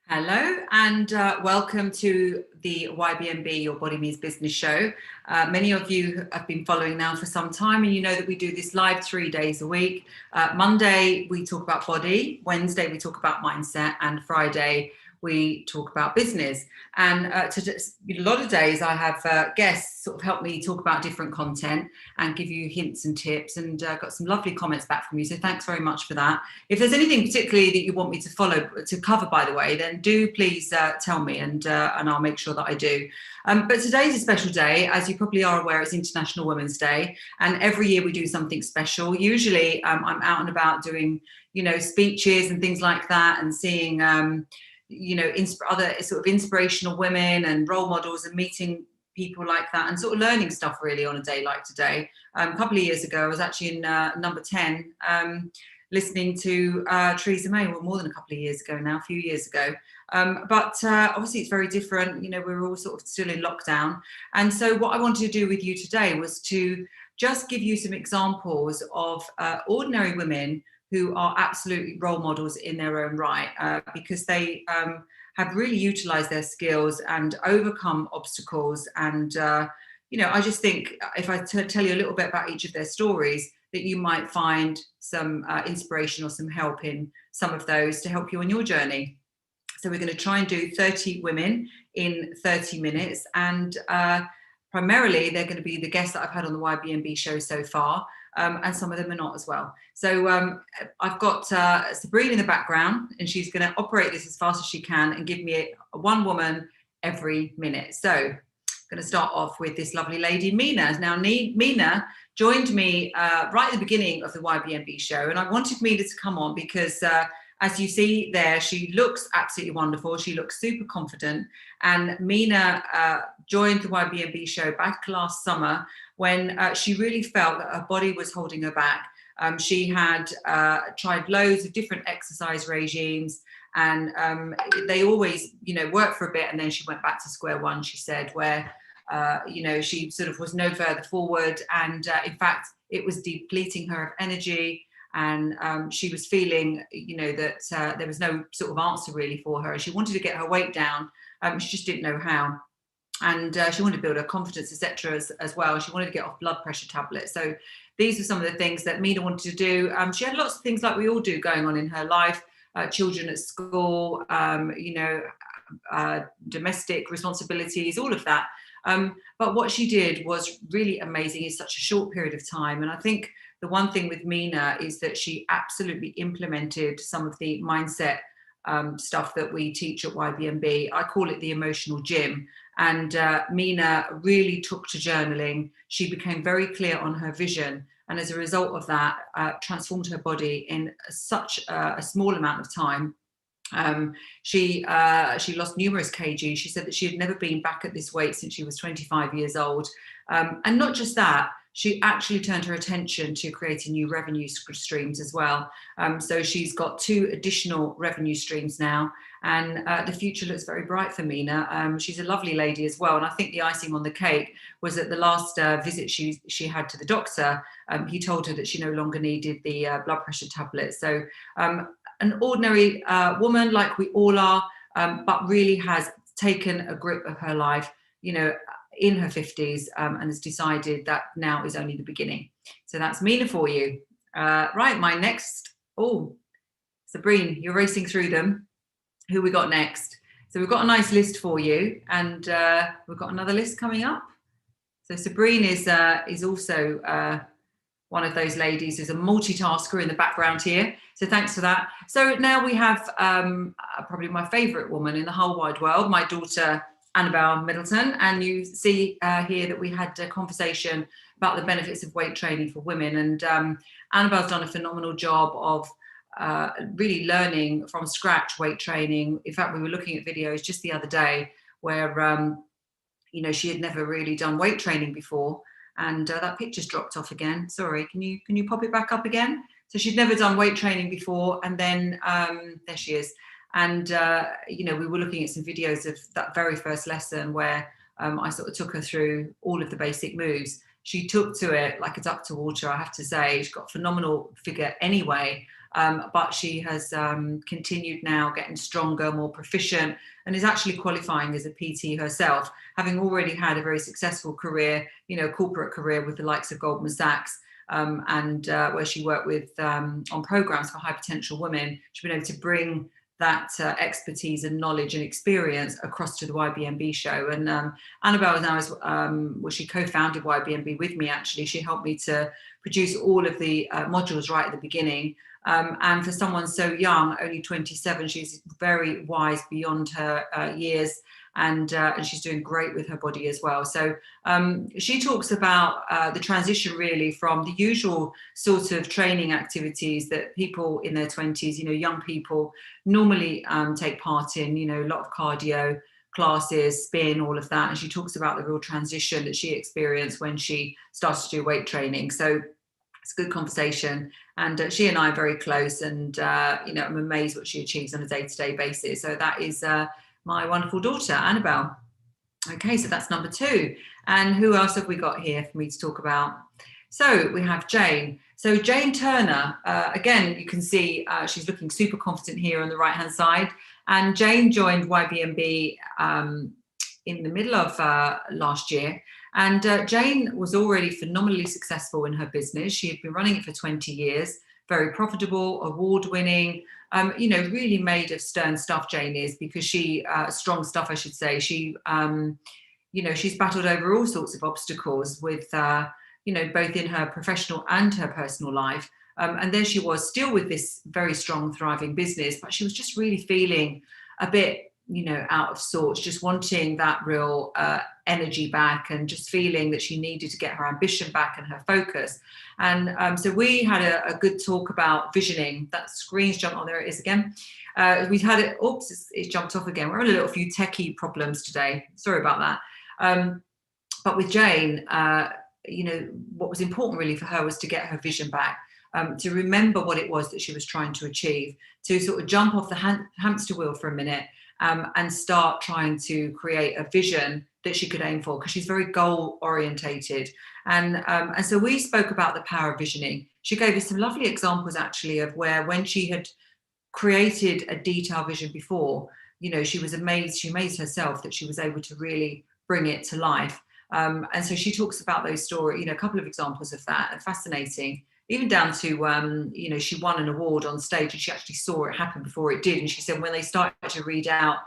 Hello and welcome to the YBMB, Your Body Means Business show. Many of you have been following now for some time, and you know that we do this live 3 days a week. Monday, we talk about body. Wednesday, we talk about mindset. And Friday, we talk about business. And a lot of days I have guests sort of help me talk about different content and give you hints and tips, and got some lovely comments back from you. So thanks very much for that. If there's anything particularly that you want me to cover, by the way, then do please tell me, and I'll make sure that I do. But today's a special day. As you probably are aware, it's International Women's Day, and every year we do something special. Usually I'm out and about doing, speeches and things like that, and seeing, other sort of inspirational women and role models, and meeting people like that, and sort of learning stuff really on a day like today. A couple of years ago, I was actually in number 10, listening to Theresa May. Well, more than a couple of years ago now, a few years ago. But obviously it's very different. We're all sort of still in lockdown. And so what I wanted to do with you today was to just give you some examples of ordinary women who are absolutely role models in their own right, because they have really utilized their skills and overcome obstacles. And, I just think if I tell you a little bit about each of their stories, that you might find some inspiration or some help in some of those to help you on your journey. So we're going to try and do 30 women in 30 minutes. And primarily, they're going to be the guests that I've had on the YBMB show so far. And some of them are not as well. So I've got Sabrina in the background, and she's going to operate this as fast as she can and give me one woman every minute. So I'm going to start off with this lovely lady, Mina. Now, Mina joined me right at the beginning of the YBMB show, and I wanted Mina to come on because as you see there, she looks absolutely wonderful. She looks super confident. And Mina joined the YBMB show back last summer when she really felt that her body was holding her back. She had tried loads of different exercise regimes, and they always, worked for a bit, and then she went back to square one, she said, where, she sort of was no further forward. And in fact, it was depleting her of energy. And she was feeling, that there was no sort of answer really for her. She wanted to get her weight down. She just didn't know how. And she wanted to build her confidence, etc. As well. She wanted to get off blood pressure tablets. So these are some of the things that Mina wanted to do. She had lots of things like we all do going on in her life, children at school, domestic responsibilities, all of that. But what she did was really amazing in such a short period of time. And I think the one thing with Mina is that she absolutely implemented some of the mindset stuff that we teach at YBMB. I call it the emotional gym. And Mina really took to journaling. She became very clear on her vision. And as a result of that, transformed her body in such a small amount of time. She lost numerous kgs. She said that she had never been back at this weight since she was 25 years old. And not just that, she actually turned her attention to creating new revenue streams as well. So she's got 2 additional revenue streams now, and the future looks very bright for Mina. She's a lovely lady as well. And I think the icing on the cake was at the last visit she had to the doctor, he told her that she no longer needed the blood pressure tablets. So an ordinary woman like we all are, but really has taken a grip of her life, in her 50s, and has decided that now is only the beginning. So that's Mina for you. Right, my next, Sabrina, you're racing through them. Who we got next? So we've got a nice list for you, and we've got another list coming up. So Sabrina is also one of those ladies who's a multitasker in the background here. So thanks for that. So now we have probably my favourite woman in the whole wide world, my daughter, Annabelle Middleton. And you see here that we had a conversation about the benefits of weight training for women. And Annabelle's done a phenomenal job of really learning from scratch weight training. In fact, we were looking at videos just the other day where, she had never really done weight training before. And that picture's dropped off again. Sorry, can you pop it back up again? So she'd never done weight training before, and then there she is. And we were looking at some videos of that very first lesson where I sort of took her through all of the basic moves. She took to it like a duck to water, I have to say. She's got a phenomenal figure anyway. but she has continued now, getting stronger, more proficient, and is actually qualifying as a PT herself, having already had a very successful career, corporate career with the likes of Goldman Sachs, and where she worked with on programs for high potential women. She's been able to bring that expertise and knowledge and experience across to the YBMB show. And Annabelle now she co-founded YBMB with me, actually. She helped me to produce all of the modules right at the beginning. And for someone so young, only 27, she's very wise beyond her years. And she's doing great with her body as well. So she talks about the transition really from the usual sort of training activities that people in their 20s, young people normally take part in, a lot of cardio classes, spin, all of that. And she talks about the real transition that she experienced when she started to do weight training. So it's a good conversation. And she and I are very close, and I'm amazed what she achieves on a day-to-day basis. So that is my wonderful daughter, Annabelle. Okay, so that's number 2. And who else have we got here for me to talk about? So we have Jane. So Jane Turner, again, you can see she's looking super confident here on the right-hand side. And Jane joined YBMB in the middle of last year. And Jane was already phenomenally successful in her business. She had been running it for 20 years, very profitable, award-winning, really made of stern stuff, Jane is, because strong stuff, I should say. She, she's battled over all sorts of obstacles with, both in her professional and her personal life. And there she was still with this very strong, thriving business, but she was just really feeling a bit, out of sorts, just wanting that real energy back, and just feeling that she needed to get her ambition back and her focus. And so we had a good talk about visioning. That screen's jumped on, there it is again. We've had it, oops, it's jumped off again. We're having a little few techie problems today. Sorry about that. But with Jane, what was important really for her was to get her vision back. To remember what it was that she was trying to achieve, to sort of jump off the hamster wheel for a minute, and start trying to create a vision that she could aim for, because she's very goal orientated. And so we spoke about the power of visioning. She gave us some lovely examples actually of where, when she had created a detailed vision before, she was amazed, she amazed herself that she was able to really bring it to life. And so she talks about those stories, a couple of examples of that, fascinating. Even down to, she won an award on stage, and she actually saw it happen before it did. And she said when they started to read out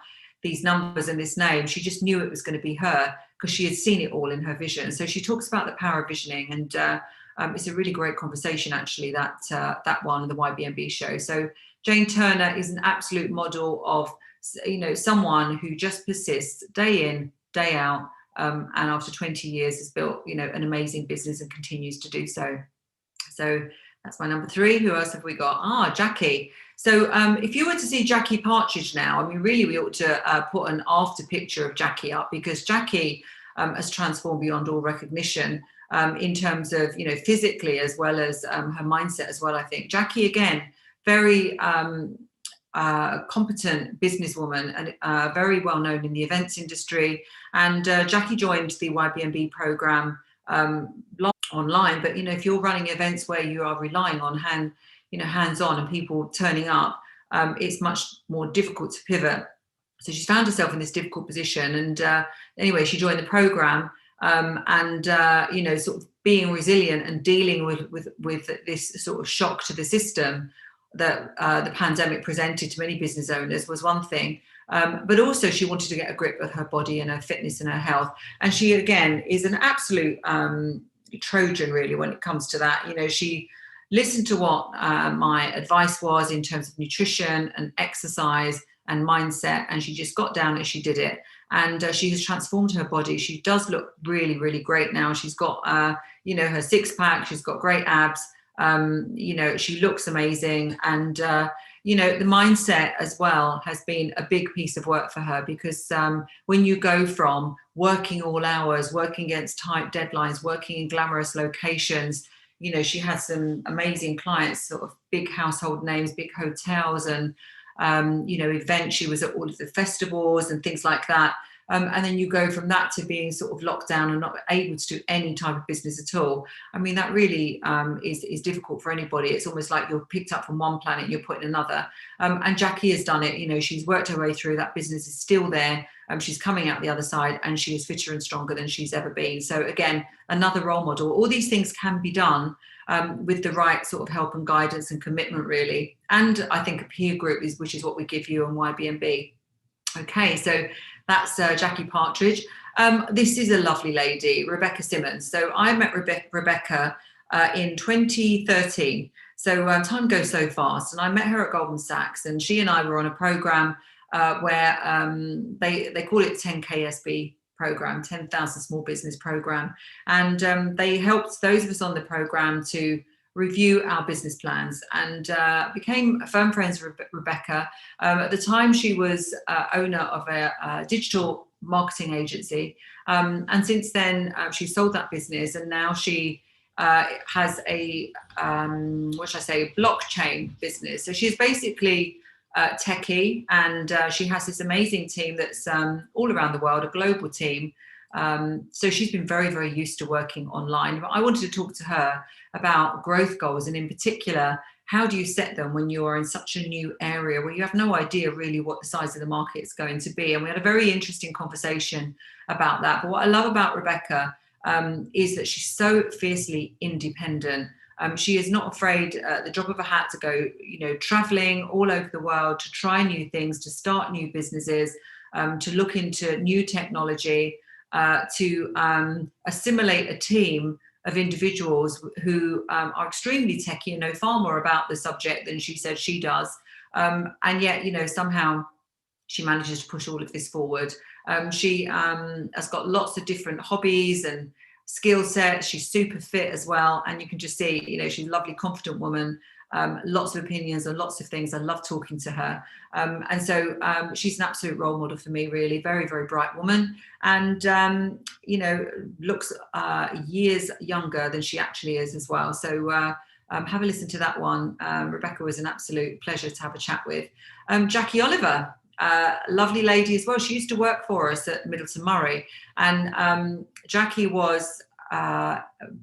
these numbers and this name, she just knew it was going to be her, because she had seen it all in her vision. So she talks about the power of visioning, and it's a really great conversation, actually, that one, the YBMB show. So Jane Turner is an absolute model of, someone who just persists day in, day out, and after 20 years has built, an amazing business and continues to do so. So that's my number 3. Who else have we got? Jackie. So if you were to see Jackie Partridge now, really we ought to put an after picture of Jackie up, because Jackie has transformed beyond all recognition in terms of, physically, as well as her mindset as well, I think. Jackie, again, very competent businesswoman, and very well known in the events industry. And Jackie joined the YBMB program online, but if you're running events where you are relying on hands-on and people turning up, it's much more difficult to pivot. So she's found herself in this difficult position, and anyway, she joined the program, and sort of being resilient and dealing with this sort of shock to the system that the pandemic presented to many business owners was one thing. But also she wanted to get a grip of her body and her fitness and her health. And she, again, is an absolute Trojan, really, when it comes to that. She listened to what my advice was in terms of nutrition and exercise and mindset, and she just got down and she did it. And she has transformed her body. She does look really, really great now. She's got, her 6-pack. She's got great abs. She looks amazing. And, the mindset as well has been a big piece of work for her, because when you go from working all hours, working against tight deadlines, working in glamorous locations, she had some amazing clients, sort of big household names, big hotels, and, events. She was at all of the festivals and things like that. And then you go from that to being sort of locked down and not able to do any type of business at all. I mean, that really is difficult for anybody. It's almost like you're picked up from one planet and you're put in another. And Jackie has done it. You know, she's worked her way through. That business is still there. She's coming out the other side, and she is fitter and stronger than she's ever been. So again, another role model. All these things can be done with the right sort of help and guidance and commitment, really. And I think a peer group which is what we give you on YBMB. Okay, so that's Jackie Partridge. This is a lovely lady, Rebecca Simmons. So I met Rebecca in 2013. So time goes so fast, and I met her at Goldman Sachs, and she and I were on a program where they call it 10KSB program, 10,000 Small Business Program. And they helped those of us on the program to review our business plans, and became firm friends with Rebecca. At the time, she was owner of a digital marketing agency. And since then, she sold that business, and now she has a, blockchain business. So she's basically techie, and she has this amazing team that's all around the world, a global team. So she's been very, very used to working online. But I wanted to talk to her about growth goals, and in particular, how do you set them when you are in such a new area where you have no idea really what the size of the market is going to be? And we had a very interesting conversation about that. But what I love about Rebecca is that she's so fiercely independent. She is not afraid at the drop of a hat to go, traveling all over the world, to try new things, to start new businesses, to look into new technology, to assimilate a team of individuals who are extremely techie and know far more about the subject than she said she does. And yet, somehow she manages to push all of this forward. She has got lots of different hobbies and skill sets. She's super fit as well. And you can just see, she's a lovely, confident woman. Lots of opinions on lots of things. I love talking to her. And so she's an absolute role model for me, really. Very, very bright woman. And, looks years younger than she actually is as well. So have a listen to that one. Rebecca was an absolute pleasure to have a chat with. Jackie Oliver, lovely lady as well. She used to work for us at Middleton Murray. And Jackie was,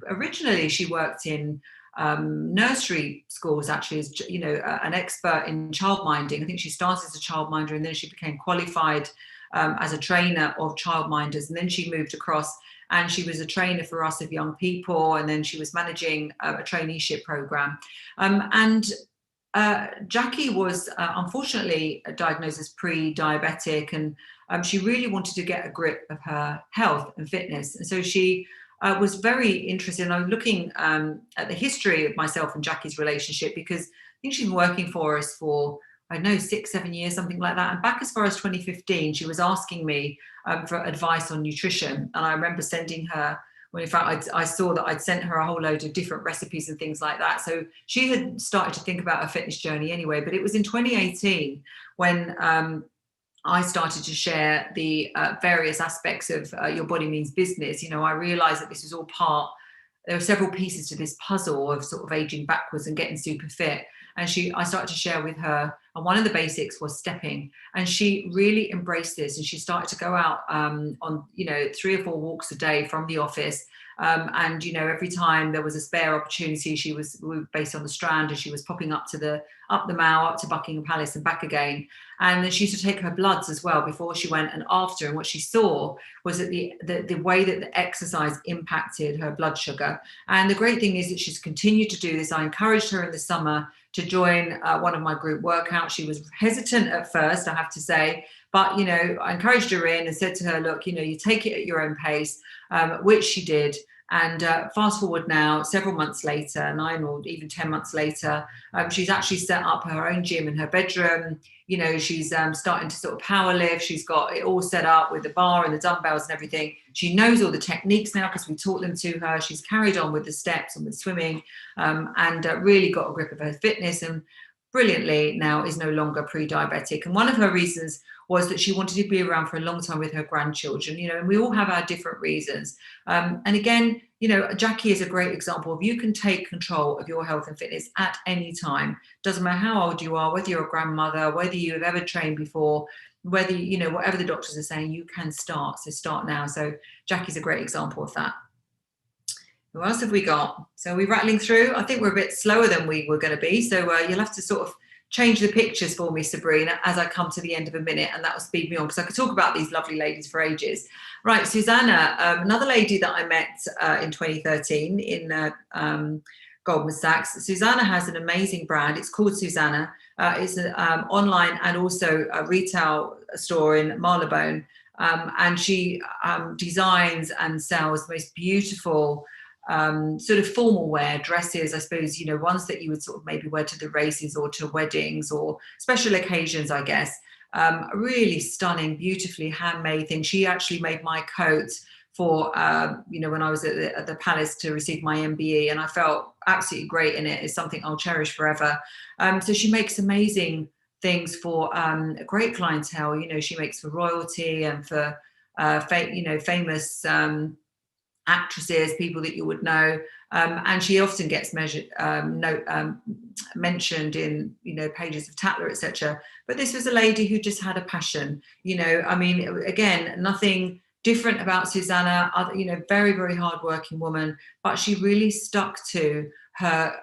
originally she worked in nursery schools, actually, as an expert in childminding. I think she started as a childminder, and then she became qualified as a trainer of childminders, and then she moved across and she was a trainer for us of young people, and then she was managing a traineeship program. Jackie was unfortunately diagnosed as pre-diabetic, and she really wanted to get a grip of her health and fitness, and so she was very interested. I'm looking at the history of myself and Jackie's relationship, because I think she's been working for us for, 6-7 years, something like that. And back as far as 2015, she was asking me for advice on nutrition. And I remember sending her, when in fact I saw that I'd sent her a whole load of different recipes and things like that. So she had started to think about a fitness journey anyway. But it was in 2018 when I started to share the various aspects of Your Body Means Business. I realized that this was all there were several pieces to this puzzle of sort of aging backwards and getting super fit. And I started to share with her, and one of the basics was stepping. And she really embraced this, and she started to go out on 3 or 4 walks a day from the office. And every time there was a spare opportunity, we were based on the Strand, and she was popping up the Mall, up to Buckingham Palace and back again. And then she used to take her bloods as well before she went and after. And what she saw was that the way that the exercise impacted her blood sugar. And the great thing is that she's continued to do this. I encouraged her in the summer to join one of my group workouts. She was hesitant at first, I have to say, but I encouraged her in and said to her, look, you take it at your own pace, which she did. And fast forward now, several months later, 9 or even 10 months later, she's actually set up her own gym in her bedroom. She's starting to sort of power lift. She's got it all set up with the bar and the dumbbells and everything. She knows all the techniques now because we taught them to her. She's carried on with the steps and with swimming, and really got a grip of her fitness, and brilliantly now is no longer pre-diabetic. And one of her reasons was that she wanted to be around for a long time with her grandchildren, and we all have our different reasons. And again, Jackie is a great example of you can take control of your health and fitness at any time. Doesn't matter how old you are, whether you're a grandmother, whether you have ever trained before, whether, you know, whatever the doctors are saying, you can start. So start now. So Jackie's a great example of that. Who else have we got? So we're rattling through. I think we're a bit slower than we were going to be. So you'll have to sort of change the pictures for me, Sabrina, as I come to the end of a minute, and that will speed me on, because I could talk about these lovely ladies for ages. Right, Susanna, another lady that I met in 2013 in Goldman Sachs. Susanna has an amazing brand. It's called Susanna. It's an online and also a retail store in Marylebone. And she designs and sells the most beautiful sort of formal wear dresses, I suppose, you know, ones that you would sort of maybe wear to the races or to weddings or special occasions, I guess. Really stunning, beautifully handmade thing. She actually made my coat for, you know, when I was at the Palace to receive my MBE, and I felt absolutely great in it. It's something I'll cherish forever. So she makes amazing things for a great clientele. You know, she makes for royalty and for, you know, famous actresses, people that you would know, and she often gets mentioned in, you know, pages of Tatler, etc. But this was a lady who just had a passion. You know, I mean, again, nothing different about Susanna. You know, very, very hardworking woman, but she really stuck to her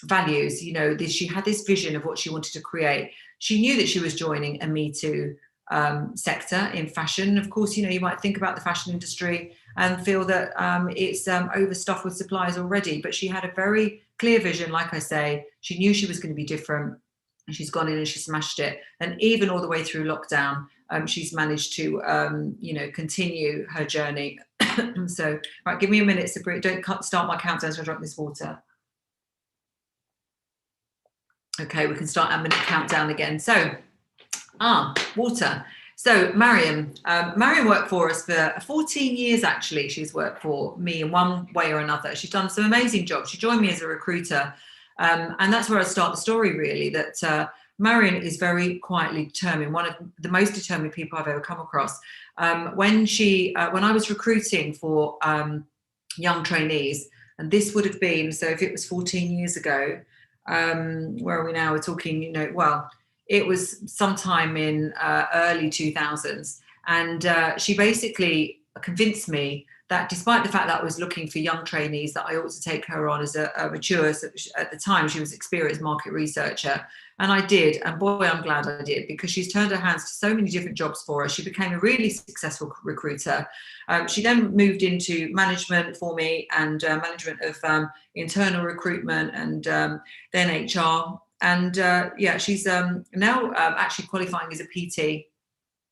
values. You know, she had this vision of what she wanted to create. She knew that she was joining a Me Too sector in fashion. Of course, you know, you might think about the fashion industry and feel that it's overstuffed with suppliers already, but she had a very clear vision. Like I say, she knew she was going to be different, and she's gone in and she smashed it. And even all the way through lockdown, she's managed to, you know, continue her journey. So, right, give me a minute, Sabrina. Don't start my countdown so I drink this water. Okay, we can start our minute countdown again. So, water. So Marion worked for us for 14 years, actually. She's worked for me in one way or another. She's done some amazing jobs. She joined me as a recruiter. And that's where I start the story, really, that Marion is very quietly determined, one of the most determined people I've ever come across. When I was recruiting for young trainees, and this would have been, so if it was 14 years ago, where are we now? We're talking, you know, well, it was sometime in early 2000s. And she basically convinced me that despite the fact that I was looking for young trainees, that I ought to take her on as a mature, at the time she was an experienced market researcher. And I did, and boy, I'm glad I did, because she's turned her hands to so many different jobs for us. She became a really successful recruiter. She then moved into management for me, and management of internal recruitment, and then HR. And yeah, she's now actually qualifying as a PT.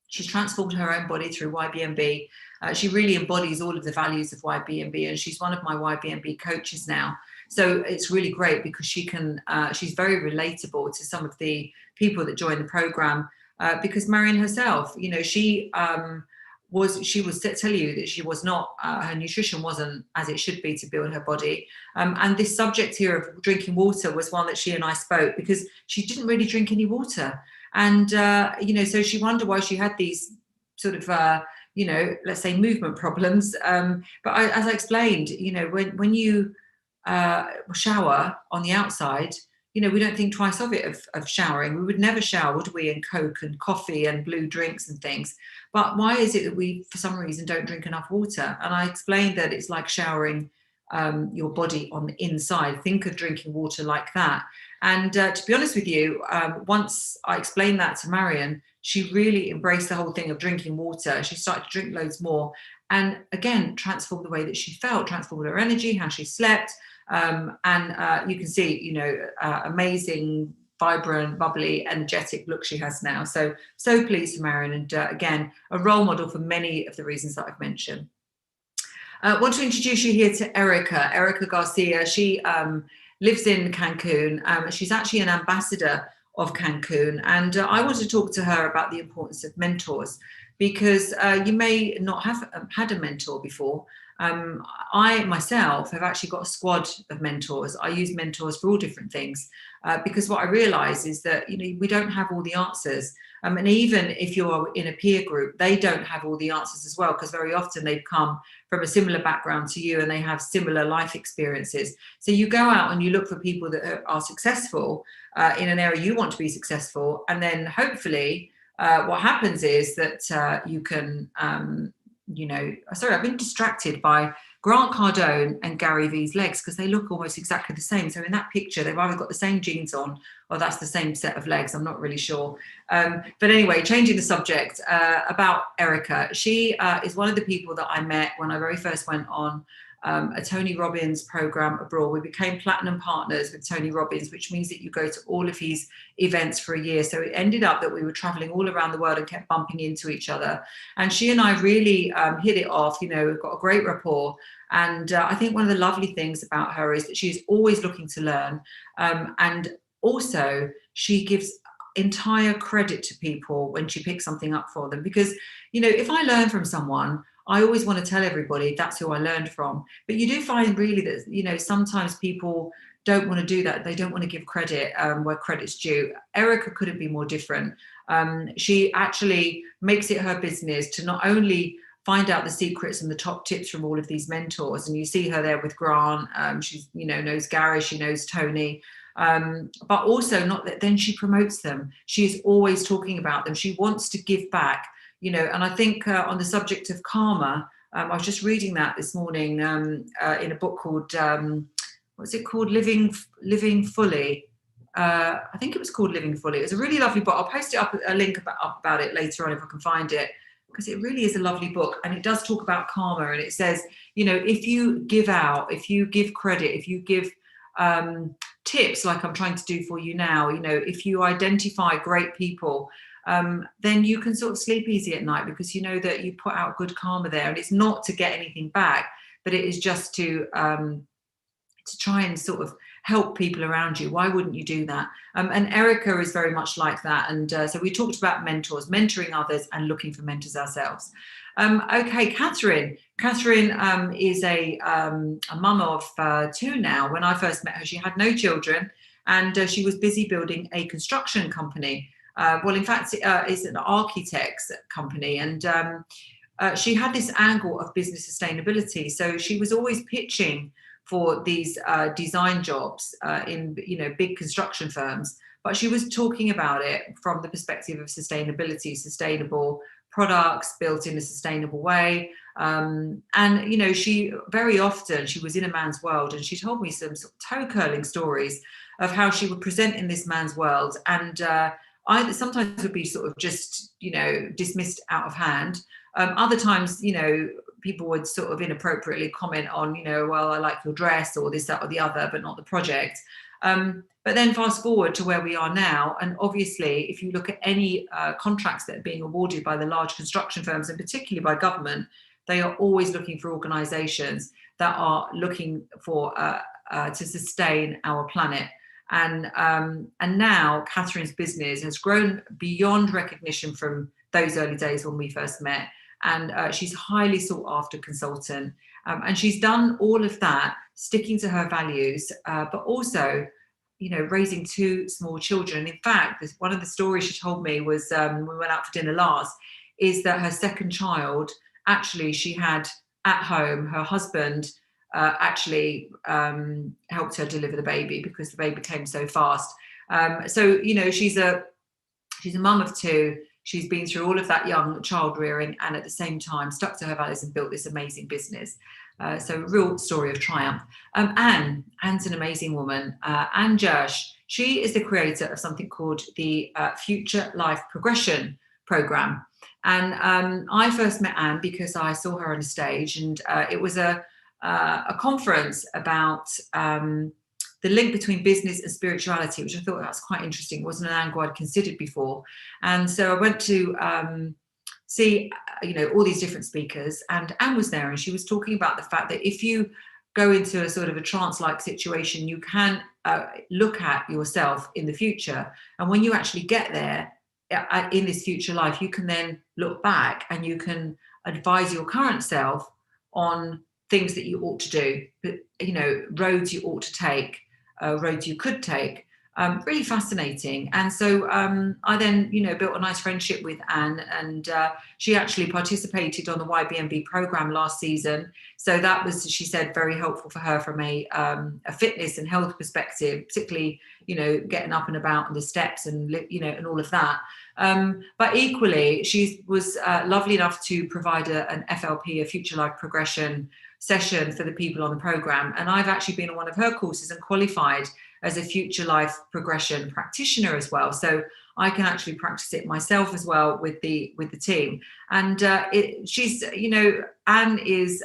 She's transformed her own body through YBMB. She really embodies all of the values of YBMB, and she's one of my YBMB coaches now. So it's really great because she can, she's very relatable to some of the people that join the program, because Marion herself, you know, she was tell you that she was not, her nutrition wasn't as it should be to build her body. And this subject here of drinking water was one that she and I spoke, because she didn't really drink any water. And, you know, so she wondered why she had these sort of, you know, let's say movement problems. But as I explained, you know, when you shower on the outside, you know, we don't think twice of it, of showering. We would never shower, would we, in Coke and coffee and blue drinks and things. But why is it that we, for some reason, don't drink enough water? And I explained that it's like showering your body on the inside. Think of drinking water like that. And to be honest with you, once I explained that to Marion, she really embraced the whole thing of drinking water. She started to drink loads more. And again, transformed the way that she felt, transformed her energy, how she slept. And you can see, you know, amazing, vibrant, bubbly, energetic look she has now. So pleased for Marion, and again, a role model for many of the reasons that I've mentioned. I want to introduce you here to Erica Garcia. She lives in Cancun. She's actually an ambassador of Cancun, and I want to talk to her about the importance of mentors, because you may not have had a mentor before. I myself have actually got a squad of mentors. I use mentors for all different things, because what I realize is that, you know, we don't have all the answers. And even if you're in a peer group, they don't have all the answers as well, because very often they've come from a similar background to you and they have similar life experiences. So you go out and you look for people that are successful in an area you want to be successful, and then hopefully what happens is that you can, sorry, I've been distracted by Grant Cardone and Gary Vee's legs because they look almost exactly the same. So in that picture, they've either got the same jeans on or that's the same set of legs. I'm not really sure. But anyway, changing the subject, about Erica. She is one of the people that I met when I very first went on a Tony Robbins program abroad. We became platinum partners with Tony Robbins, which means that you go to all of his events for a year. So it ended up that we were traveling all around the world and kept bumping into each other. And she and I really hit it off. We've got a great rapport. And I think one of the lovely things about her is that she's always looking to learn. And also she gives entire credit to people when she picks something up for them. Because, if I learn from someone, I always want to tell everybody that's who I learned from. But you do find really that, sometimes people don't want to do that. They don't want to give credit where credit's due. Erica couldn't be more different. She actually makes it her business to not only find out the secrets and the top tips from all of these mentors. And you see her there with Grant. She's, knows Gary, she knows Tony. But also not that then she promotes them. She's always talking about them. She wants to give back. And I think on the subject of karma, I was just reading that this morning in a book called, what's it called? Living Fully. I think it was called Living Fully. It was a really lovely book. I'll post a link about it later on if I can find it, because it really is a lovely book. And it does talk about karma. And it says, if you give out, if you give credit, if you give tips like I'm trying to do for you now, if you identify great people, then you can sort of sleep easy at night because you know that you put out good karma there. And it's not to get anything back, but it is just to try and sort of help people around you. Why wouldn't you do that? And Erica is very much like that. And so we talked about mentors, mentoring others and looking for mentors ourselves. Okay, Catherine. Catherine is a mum of two now. When I first met her, she had no children and she was busy building a construction company. Well, in fact, it's an architect's company. And she had this angle of business sustainability. So she was always pitching for these design jobs in big construction firms, but she was talking about it from the perspective of sustainability, sustainable products built in a sustainable way. And she very often, she was in a man's world, and she told me some sort of toe curling stories of how she would present in this man's world, and I sometimes would be sort of just dismissed out of hand. Other times, people would sort of inappropriately comment on, well, I like your dress or this, that, or the other, but not the project. But then fast forward to where we are now. And obviously, if you look at any contracts that are being awarded by the large construction firms, and particularly by government, they are always looking for organizations that are looking for to sustain our planet. And now Catherine's business has grown beyond recognition from those early days when we first met. And she's a highly sought after consultant. And she's done all of that, sticking to her values, but also, raising two small children. In fact, one of the stories she told me was when we went out for dinner last, is that her second child, actually, she had at home, her husband actually helped her deliver the baby because the baby came so fast. So, she's a mum of two. She's been through all of that young child rearing and at the same time stuck to her values and built this amazing business. So real story of triumph. Anne's an amazing woman. Anne Jersh, she is the creator of something called the Future Life Progression Program. And I first met Anne because I saw her on a stage, and it was a conference about the link between business and spirituality, which I thought that was quite interesting. It wasn't an angle I'd considered before. And so I went to see, all these different speakers, and Anne was there, and she was talking about the fact that if you go into a sort of a trance-like situation, you can look at yourself in the future. And when you actually get there in this future life, you can then look back and you can advise your current self on things that you ought to do, roads you ought to take, roads you could take, Really fascinating. And so I then, built a nice friendship with Anne, and she actually participated on the YBMB program last season. So that was, she said, very helpful for her from a fitness and health perspective, particularly, getting up and about on the steps and, and all of that. But equally, she was lovely enough to provide an FLP, a future life progression session for the people on the program. And I've actually been on one of her courses and qualified as a future life progression practitioner as well. So I can actually practice it myself as well with the team. And she's, Anne is,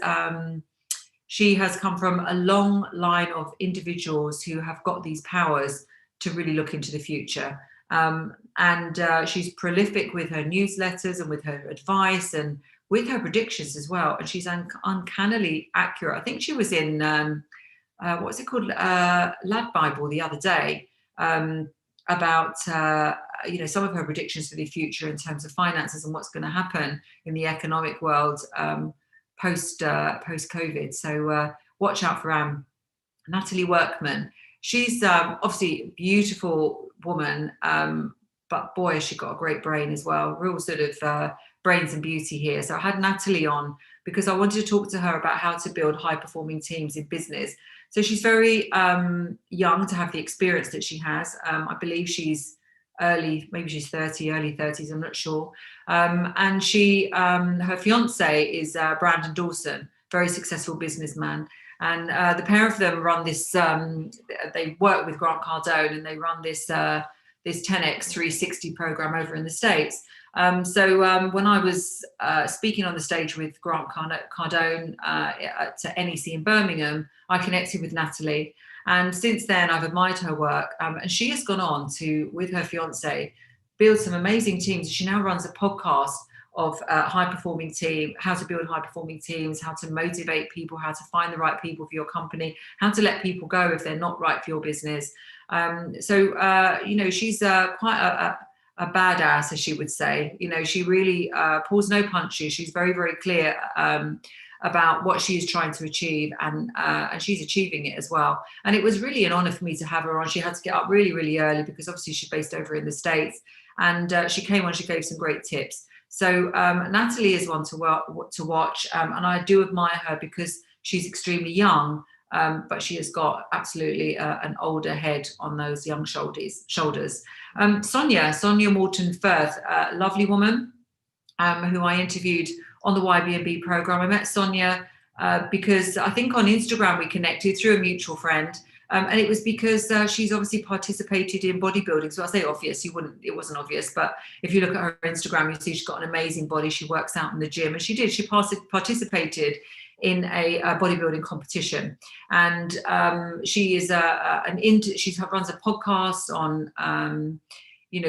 she has come from a long line of individuals who have got these powers to really look into the future. And she's prolific with her newsletters and with her advice and with her predictions as well. And she's uncannily accurate. I think she was in, what's it called, Lad Bible the other day, about some of her predictions for the future in terms of finances and what's going to happen in the economic world post COVID. So watch out for Natalie Workman. She's obviously a beautiful woman, but boy, has she got a great brain as well. Real sort of brains and beauty here. So I had Natalie on because I wanted to talk to her about how to build high performing teams in business. So she's very young to have the experience that she has. I believe she's maybe she's 30, early 30s, I'm not sure. And she, her fiance is Brandon Dawson, very successful businessman. And the pair of them run this, they work with Grant Cardone, and they run this 10X 360 program over in the States. So when I was speaking on the stage with Grant Cardone at NEC in Birmingham, I connected with Natalie. And since then, I've admired her work. And she has gone on to, with her fiance, build some amazing teams. She now runs a podcast of high-performing team, how to build high-performing teams, how to motivate people, how to find the right people for your company, how to let people go if they're not right for your business. So she's quite a badass, as she would say. She really pulls no punches. She's very, very clear about what she is trying to achieve, and she's achieving it as well. And it was really an honor for me to have her on. She had to get up really, really early because obviously she's based over in the States, and she came on, she gave some great tips. So Natalie is one to watch, and I do admire her because she's extremely young, but she has got absolutely an older head on those young shoulders. Sonia Morton Firth, a lovely woman who I interviewed on the YBMB program. I met Sonia because I think on Instagram we connected through a mutual friend. And it was because she's obviously participated in bodybuilding. So I say obvious, it wasn't obvious, but if you look at her Instagram, you see she's got an amazing body. She works out in the gym, and she participated in a bodybuilding competition. And she is she runs a podcast on,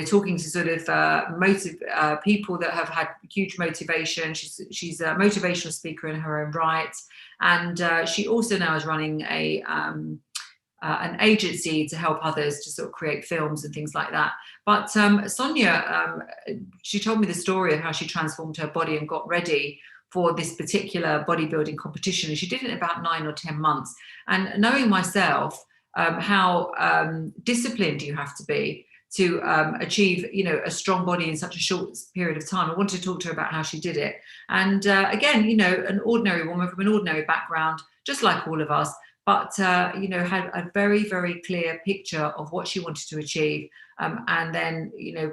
talking to sort of people that have had huge motivation. She's a motivational speaker in her own right. And she also now is running an agency to help others to sort of create films and things like that. But Sonia, she told me the story of how she transformed her body and got ready for this particular bodybuilding competition. And she did it in about 9 or 10 months. And knowing myself, how disciplined you have to be to achieve, a strong body in such a short period of time, I wanted to talk to her about how she did it. And again, an ordinary woman from an ordinary background, just like all of us, but had a very, very clear picture of what she wanted to achieve, and then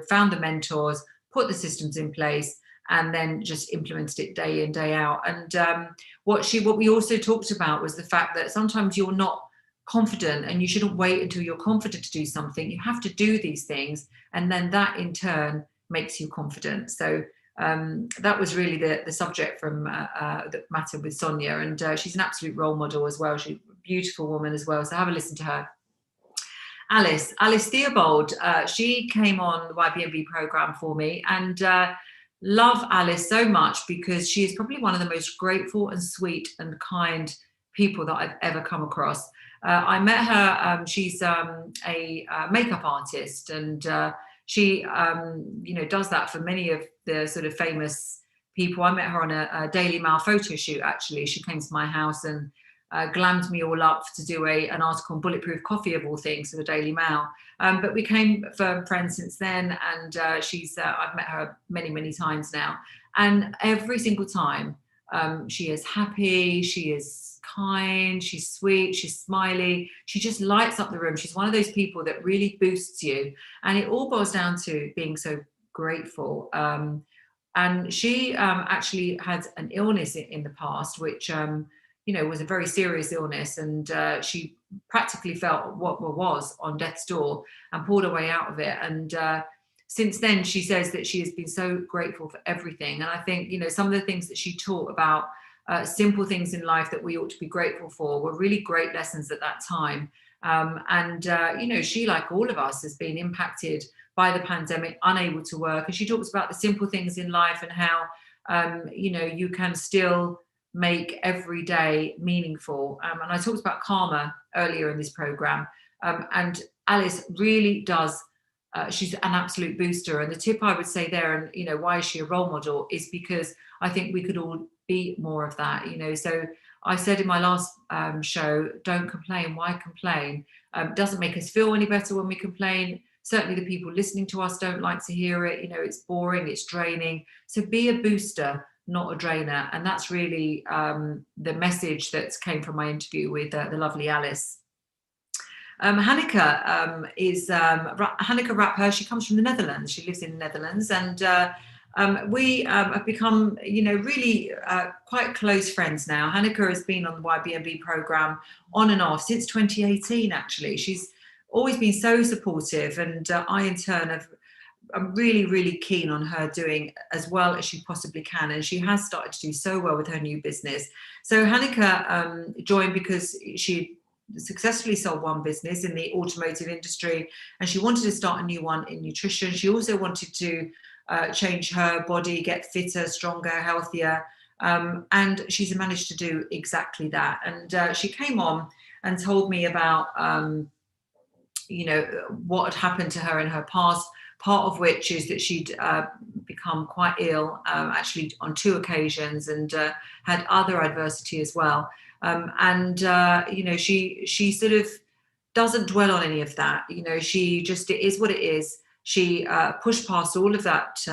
found the mentors, put the systems in place, and then just implemented it day in, day out. And what we also talked about was the fact that sometimes you're not confident, and you shouldn't wait until you're confident to do something. You have to do these things, and then that in turn makes you confident. So that was really the subject from that mattered with Sonia, and she's an absolute role model as well. She's a beautiful woman as well, so have a listen to her. Alice Theobald, she came on the YBMB program for me, and love Alice so much because she is probably one of the most grateful and sweet and kind people that I've ever come across. I met her, she's a makeup artist, and she does that for many of the sort of famous people. I met her on a Daily Mail photo shoot, actually. She came to my house, and glammed me all up to do an article on bulletproof coffee of all things for the Daily Mail. But we became firm friends since then, and I've met her many times now, and every single time she is happy, she is kind, she's sweet, she's smiley, she just lights up the room. She's one of those people that really boosts you, and it all boils down to being so grateful. And she actually had an illness in the past, which was a very serious illness, and she practically felt what was on death's door and pulled her way out of it. And since then, she says that she has been so grateful for everything. And I think, some of the things that she taught about simple things in life that we ought to be grateful for were really great lessons at that time. She, like all of us, has been impacted by the pandemic, unable to work. And she talks about the simple things in life and how, you can still make every day meaningful. And I talked about karma earlier in this program. And Alice really does. She's an absolute booster. And the tip I would say there, and why is she a role model, is because I think we could all be more of that. So I said in my last show, don't complain. Why complain? Doesn't make us feel any better when we complain. Certainly the people listening to us don't like to hear it. It's boring, it's draining. So be a booster, not a drainer. And that's really the message that came from my interview with the lovely Alice. Hanneke is Hanneke Rapper. She comes from the Netherlands. She lives in the Netherlands, and we have become, really quite close friends now. Hanneke has been on the YBMB program on and off since 2018. Actually, she's always been so supportive, and I in turn I'm really keen on her doing as well as she possibly can, and she has started to do so well with her new business. So Hanneke joined because she successfully sold one business in the automotive industry, and she wanted to start a new one in nutrition. She also wanted to change her body, get fitter, stronger, healthier, and she's managed to do exactly that. And she came on and told me about what had happened to her in her past, part of which is that she'd become quite ill, actually on 2 occasions, and had other adversity as well. She sort of doesn't dwell on any of that. She just, it is what it is. She pushed past all of that,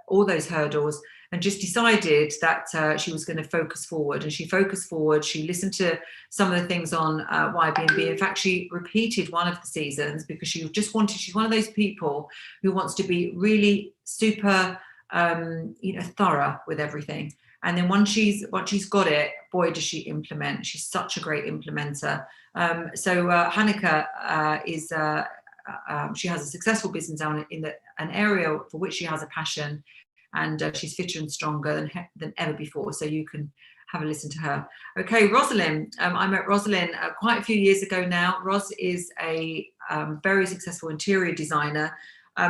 all those hurdles, and just decided that she was going to focus forward. And she focused forward. She listened to some of the things on YBMB. In fact, she repeated one of the seasons because she just wanted, she's one of those people who wants to be really super, thorough with everything. And then once she's got it, boy, does she implement. She's such a great implementer. So Hanneke is, she has a successful business down in an area for which she has a passion, and she's fitter and stronger than ever before. So you can have a listen to her. Okay, Rosalind. I met Rosalind quite a few years ago now. Ros is a very successful interior designer.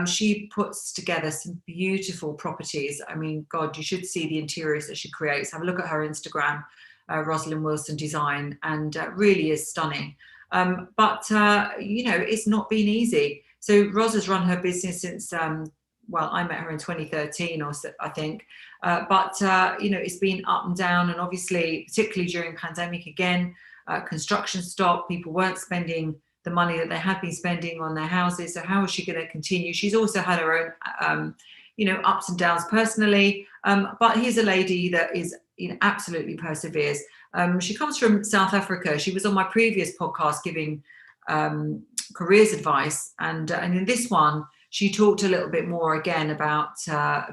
She puts together some beautiful properties. I mean, God, you should see the interiors that she creates. Have a look at her Instagram, Rosalind Wilson Design, and really is stunning. But it's not been easy. So Ros has run her business since, I met her in 2013 or so, I think. It's been up and down, and obviously, particularly during pandemic again, construction stopped. People weren't spending the money that they had been spending on their houses. So how is she going to continue? She's also had her own, ups and downs personally. But here's a lady that is, absolutely perseveres. She comes from South Africa. She was on my previous podcast giving careers advice. And in this one, she talked a little bit more again about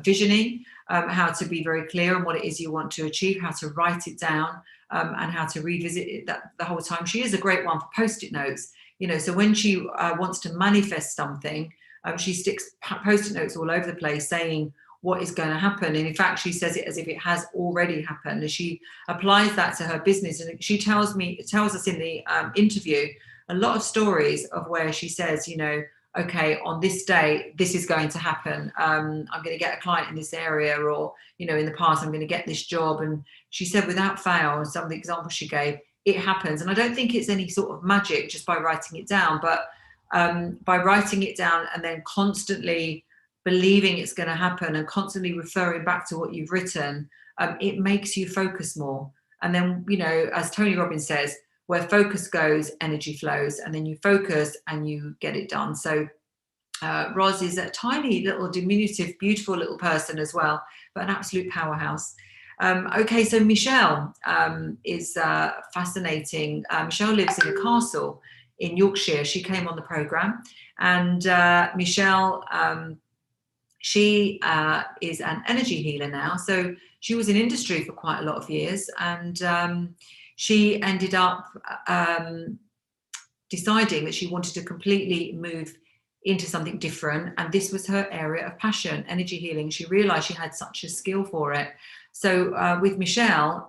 visioning, how to be very clear on what it is you want to achieve, how to write it down, and how to revisit it the whole time. She is a great one for Post-it notes. So when she wants to manifest something, she sticks Post-it notes all over the place saying what is going to happen. And in fact, she says it as if it has already happened. And she applies that to her business. And she tells us in the interview a lot of stories of where she says, okay, on this day, this is going to happen. I'm going to get a client in this area, or, in the past, I'm going to get this job. And she said, without fail, some of the examples she gave, it happens. And I don't think it's any sort of magic just by writing it down, but by writing it down and then constantly believing it's going to happen and constantly referring back to what you've written, it makes you focus more. And then, you know, as Tony Robbins says, where focus goes, energy flows, and then you focus and you get it done. So Roz is a tiny little diminutive, beautiful little person as well, but an absolute powerhouse. Okay, so Michelle is fascinating. Michelle lives in a castle in Yorkshire. She came on the program, and Michelle, she is an energy healer now. So she was in industry for quite a lot of years, and she ended up deciding that she wanted to completely move into something different, and this was her area of passion, energy healing. She realized she had such a skill for it. So with Michelle,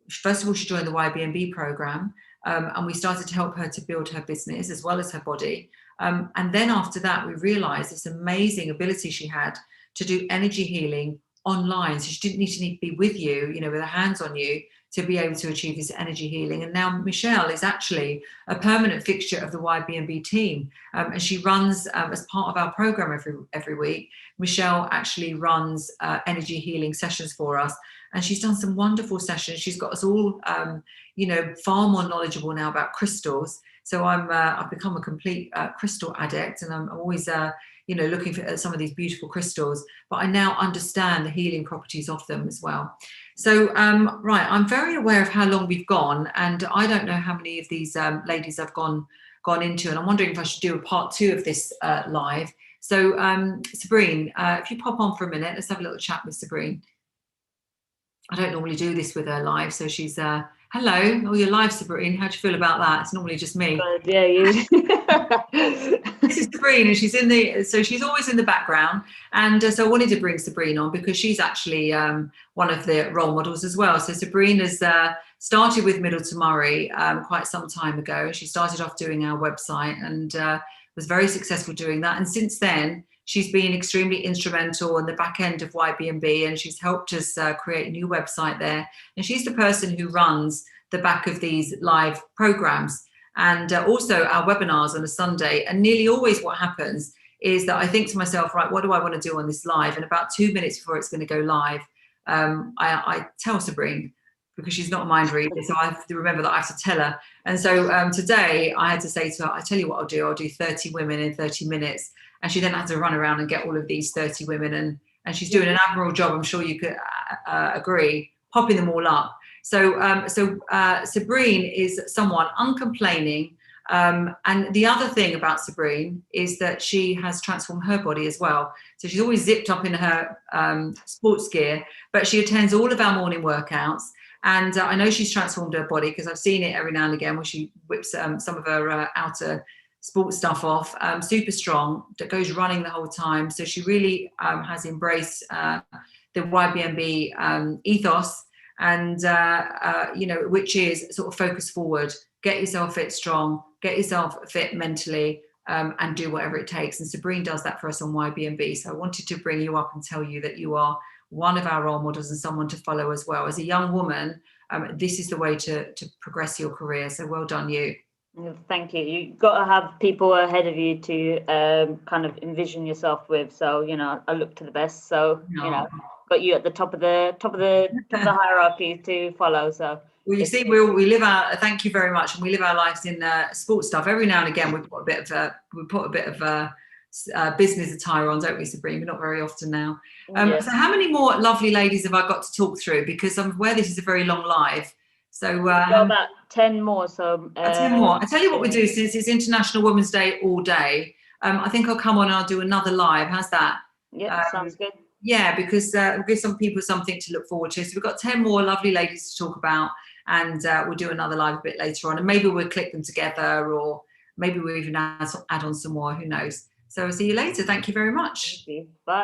first of all, she joined the YBMB program, and we started to help her to build her business as well as her body. And then after that, we realized this amazing ability she had to do energy healing online. So she didn't need to be with you, you know, with her hands on you, to be able to achieve this energy healing. And now Michelle is actually a permanent fixture of the YBMB team. And she runs, as part of our program every week, Michelle actually runs energy healing sessions for us. And she's done some wonderful sessions. She's got us all, you know, far more knowledgeable now about crystals. So I've become a complete crystal addict, and I'm always, you know, looking for some of these beautiful crystals, but I now understand the healing properties of them as well. So, right, I'm very aware of how long we've gone, and I don't know how many of these ladies I've gone into, and I'm wondering if I should do a part 2 of this live. So, Sabrine, if you pop on for a minute, let's have a little chat with Sabrine. I don't normally do this with her live, so she's hello. Oh, you're live, Sabrine. How do you feel about that? It's normally just me. Yeah, you. This is Sabrine, and she's she's always in the background. And so I wanted to bring Sabrine on because she's actually one of the role models as well. So Sabrine has started with Middleton Murray quite some time ago. She started off doing our website and was very successful doing that. And since then, she's been extremely instrumental in the back end of YBMB, and she's helped us create a new website there. And she's the person who runs the back of these live programs, and also our webinars on a Sunday. And nearly always what happens is that I think to myself, right, what do I want to do on this live? And about 2 minutes before it's going to go live, I tell Sabrine, because she's not a mind reader, so I have to remember that I have to tell her. And so today I had to say to her, I tell you what I'll do 30 women in 30 minutes. And she then had to run around and get all of these 30 women, and she's doing an admirable job, I'm sure you could agree, popping them all up. So Sabrine is someone uncomplaining, and the other thing about Sabrine is that she has transformed her body as well. So she's always zipped up in her sports gear, but she attends all of our morning workouts. And I know she's transformed her body because I've seen it every now and again where she whips some of her outer sports stuff off, super strong, that goes running the whole time. So she really has embraced the YBMB ethos, and you know, which is sort of focus forward, get yourself fit strong, get yourself fit mentally, and do whatever it takes. And Sabrine does that for us on YBMB. So I wanted to bring you up and tell you that you are one of our role models and someone to follow as well. As a young woman, this is the way to progress your career. So well done you. Thank you. You've got to have people ahead of you to kind of envision yourself with. So, you know, I look to the best. So, you know, got you at the top of the hierarchy to follow. So, well, you see, we live our. Thank you very much, and we live our lives in sports stuff. Every now and again, we put a bit of business attire on, don't we, Sabrine? But not very often now. Yes. So, how many more lovely ladies have I got to talk through? Because I'm aware this is a very long live. So we've got about 10 more. So 10 more. I tell you what we do, since it's International Women's Day all day. I think I'll come on and I'll do another live. How's that? Yeah, sounds good. Yeah, because we'll give some people something to look forward to. So we've got 10 more lovely ladies to talk about, and we'll do another live a bit later on. And maybe we'll click them together, or maybe we'll even add on some more. Who knows? So I'll see you later. Thank you very much. Thank you. Bye.